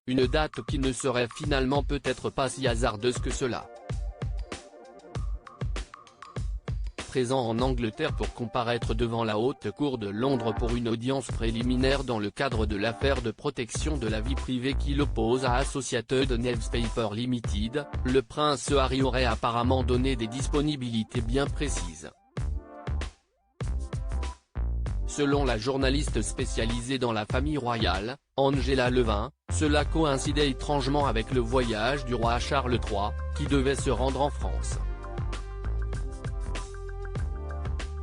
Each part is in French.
une date qui ne serait finalement peut-être pas si hasardeuse que cela. Présent en Angleterre pour comparaître devant la Haute Cour de Londres pour une audience préliminaire dans le cadre de l'affaire de protection de la vie privée qui l'oppose à Associated Newspaper Limited, le prince Harry aurait apparemment donné des disponibilités bien précises. Selon la journaliste spécialisée dans la famille royale, Angela Levin, cela coïncidait étrangement avec le voyage du roi Charles III, qui devait se rendre en France.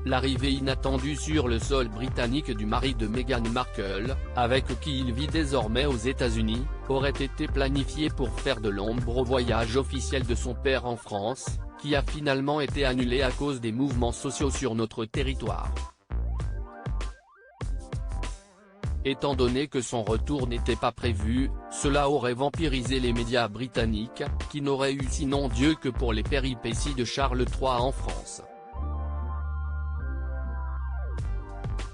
L'arrivée inattendue sur le sol britannique du mari de Meghan Markle, avec qui il vit désormais aux États-Unis, aurait été planifiée pour faire de l'ombre au voyage officiel de son père en France, qui a finalement été annulé à cause des mouvements sociaux sur notre territoire. Étant donné que son retour n'était pas prévu, cela aurait vampirisé les médias britanniques, qui n'auraient eu sinon Dieu que pour les péripéties de Charles III en France.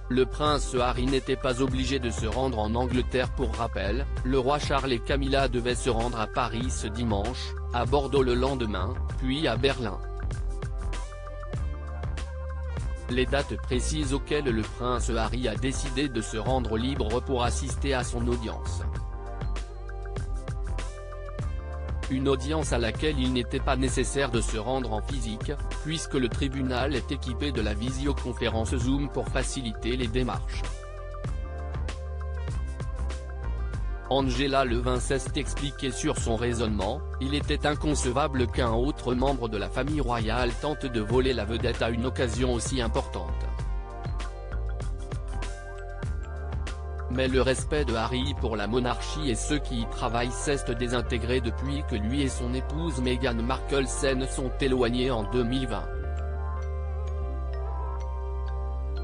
Le prince Harry n'était pas obligé de se rendre en Angleterre pour rappel, le roi Charles et Camilla devaient se rendre à Paris ce dimanche, à Bordeaux le lendemain, puis à Berlin. Les dates précises auxquelles le prince Harry a décidé de se rendre libre pour assister à son audience. Une audience à laquelle il n'était pas nécessaire de se rendre en physique, puisque le tribunal est équipé de la visioconférence Zoom pour faciliter les démarches. Angela Levin s'est expliquée sur son raisonnement, il était inconcevable qu'un autre membre de la famille royale tente de voler la vedette à une occasion aussi importante. Mais le respect de Harry pour la monarchie et ceux qui y travaillent s'est désintégré depuis que lui et son épouse Meghan Markle se sont éloignés en 2020.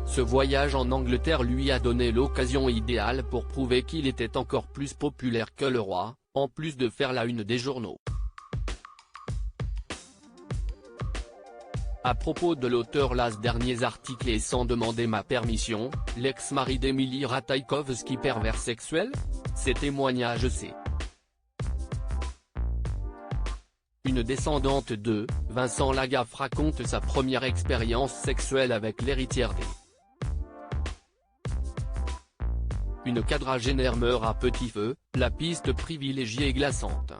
Ce voyage en Angleterre lui a donné l'occasion idéale pour prouver qu'il était encore plus populaire que le roi, en plus de faire la une des journaux. À propos de l'auteur las derniers articles et sans demander ma permission, l'ex-mari d'Emily Ratajkowski pervers sexuel ? Ces témoignages c'est. Une descendante de Vincent Lagaffe raconte sa première expérience sexuelle avec l'héritière des. Une quadragénaire meurt à petit feu, la piste privilégiée est glaçante.